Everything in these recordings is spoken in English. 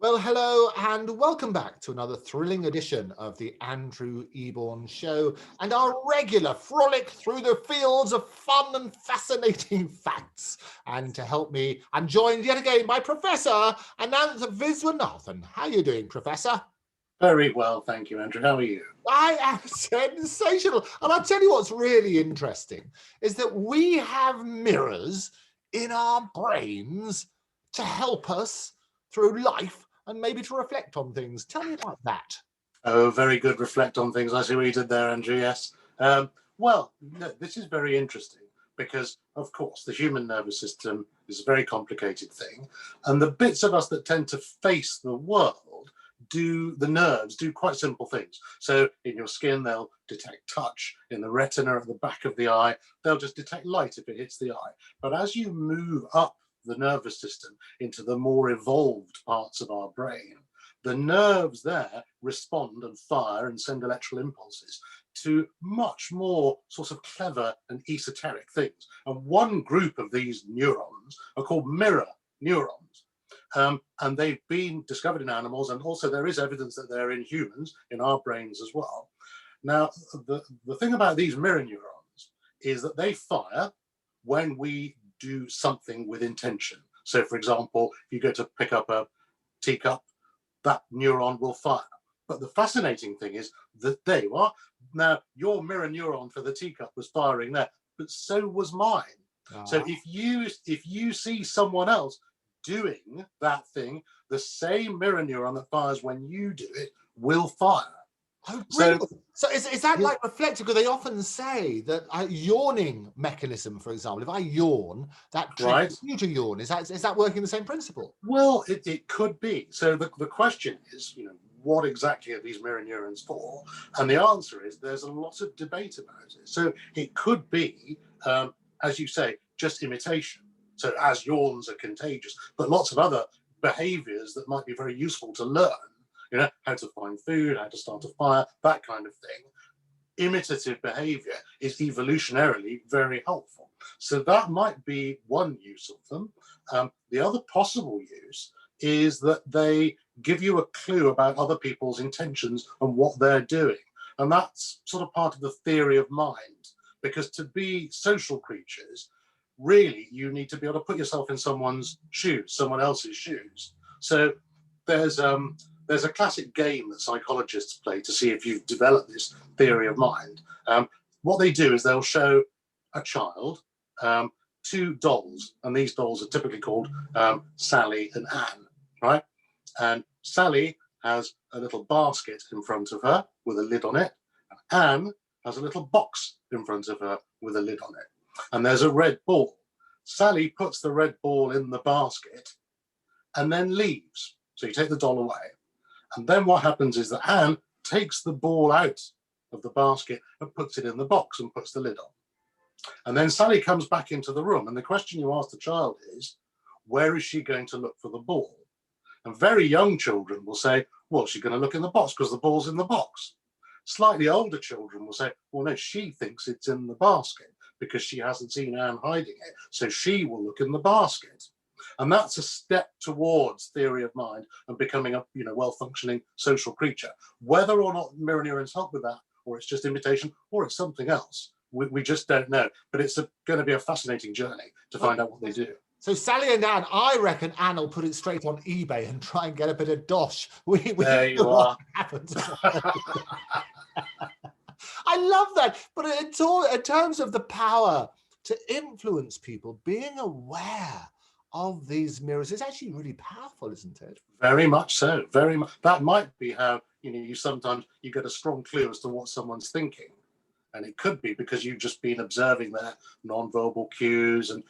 Well, hello and welcome back to another thrilling edition of the Andrew Eborn Show and our regular frolic through the fields of fun and fascinating facts. And to help me, I'm joined yet again by Professor Ananth Viswanathan. How are you doing, Professor? Very well, thank you, Andrew. How are you? I am sensational. And I'll tell you what's really interesting is that we have mirrors in our brains to help us through life and maybe to reflect on things. Tell me about that. Oh, very good. Reflect on things. I see what you did there, Andrew. Yes. Well, no, this is very interesting because, of course, the human nervous system is a very complicated thing. And the bits of us that tend to face the world the nerves do quite simple things. So in your skin, they'll detect touch. In the retina at the back of the eye, they'll just detect light if it hits the eye. But as you move up the nervous system into the more evolved parts of our brain, the nerves there respond and fire and send electrical impulses to much more sort of clever and esoteric things. And one group of these neurons are called mirror neurons. And they've been discovered in animals, and also there is evidence that they're in humans, in our brains as well. Now, the thing about these mirror neurons is that they fire when we do something with intention. So, for example, if you go to pick up a teacup, that neuron will fire. But the fascinating thing is that there you are. Now, your mirror neuron for the teacup was firing there, but so was mine. So if you see someone else doing that thing, the same mirror neuron that fires when you do it will fire. Oh, brilliant. So is that like reflective? Because they often say that a yawning mechanism, for example, if I yawn, that triggers you to yawn. Is that working the same principle? Well, it could be. So the question is, what exactly are these mirror neurons for? And the answer is there's a lot of debate about it. So it could be, as you say, just imitation. So as yawns are contagious, but lots of other behaviors that might be very useful to learn, how to find food, how to start a fire, that kind of thing. Imitative behavior is evolutionarily very helpful. So that might be one use of them. The other possible use is that they give you a clue about other people's intentions and what they're doing. And that's sort of part of the theory of mind, because to be social creatures, really, you need to be able to put yourself in someone else's shoes. So there's a classic game that psychologists play to see if you've developed this theory of mind. What they do is they'll show a child two dolls, and these dolls are typically called Sally and Anne, right? And Sally has a little basket in front of her with a lid on it, and Anne has a little box in front of her with a lid on it. And there's a red ball. Sally puts the red ball in the basket and then leaves. So you take the doll away. And then what happens is that Anne takes the ball out of the basket and puts it in the box and puts the lid on. And then Sally comes back into the room. And the question you ask the child is, where is she going to look for the ball? And very young children will say, well, she's going to look in the box because the ball's in the box. Slightly older children will say, well, no, she thinks it's in the basket because she hasn't seen Anne hiding it. So she will look in the basket. And that's a step towards theory of mind and becoming a well-functioning social creature. Whether or not mirror neurons help with that, or it's just imitation, or it's something else, we just don't know. But it's going to be a fascinating journey to find out what they do. So Sally and Anne, I reckon Anne will put it straight on eBay and try and get a bit of dosh. There you are. Happens. I love that. But in terms of the power to influence people, being aware of these mirrors is actually really powerful, isn't it? Very much so. Very much. That might be how you sometimes get a strong clue as to what someone's thinking. And it could be because you've just been observing their non-verbal cues, and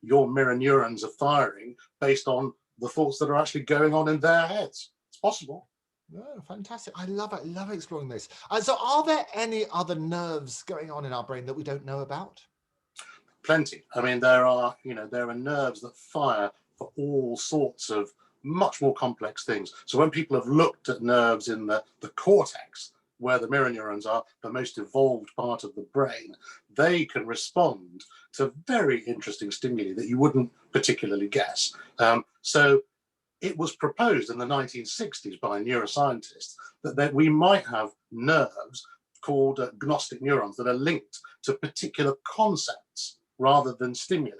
your mirror neurons are firing based on the thoughts that are actually going on in their heads. It's possible. Oh, fantastic. I love it. I love exploring this. So are there any other nerves going on in our brain that we don't know about? Plenty. I mean, there are nerves that fire for all sorts of much more complex things. So when people have looked at nerves in the cortex, where the mirror neurons are, the most evolved part of the brain, they can respond to very interesting stimuli that you wouldn't particularly guess. So it was proposed in the 1960s by neuroscientists that we might have nerves called gnostic neurons that are linked to particular concepts rather than stimuli.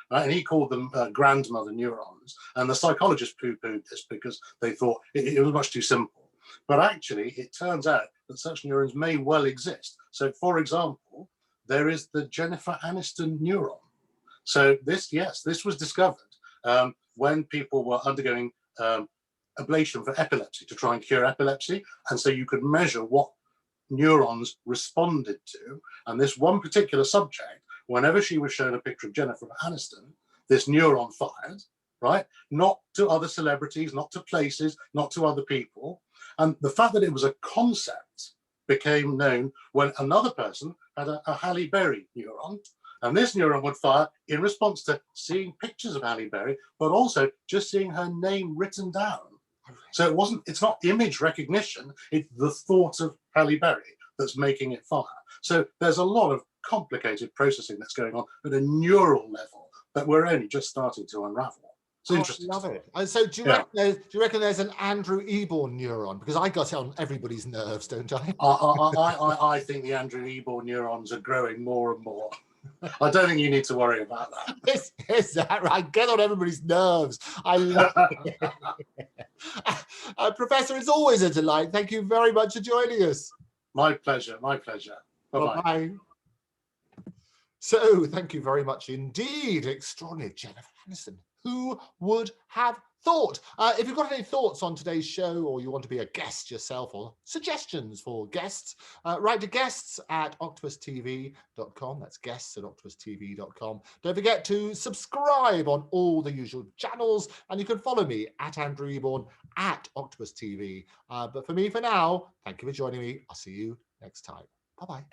Right? And he called them grandmother neurons. And the psychologists poo-pooed this because they thought it was much too simple. But actually, it turns out that such neurons may well exist. So, for example, there is the Jennifer Aniston neuron. So this was discovered when people were undergoing ablation for epilepsy to try and cure epilepsy. And so you could measure what neurons responded to. And this one particular subject, whenever she was shown a picture of Jennifer Aniston, this neuron fired, right? Not to other celebrities, not to places, not to other people. And the fact that it was a concept became known when another person had a Halle Berry neuron. And this neuron would fire in response to seeing pictures of Halle Berry, but also just seeing her name written down. So it's not image recognition, it's the thought of Halle Berry that's making it fire. So there's a lot of complicated processing that's going on at a neural level that we're only just starting to unravel. It's interesting. I love it. And so do you reckon there's an Andrew Eborn neuron? Because I got it on everybody's nerves, don't I? I think the Andrew Eborn neurons are growing more and more. I don't think you need to worry about that. Is that right? Get on everybody's nerves. I love it. Professor, it's always a delight. Thank you very much for joining us. My pleasure. My pleasure. Bye-bye. Bye-bye. So, thank you very much indeed. Extraordinary Jennifer Aniston. Who would have thought? If you've got any thoughts on today's show, or you want to be a guest yourself, or suggestions for guests, write to guests@octopustv.com. That's guests@octopustv.com. Don't forget to subscribe on all the usual channels, and you can follow me @Andrew Eborn @OctopusTV. But for me, for now, thank you for joining me. I'll see you next time. Bye-bye.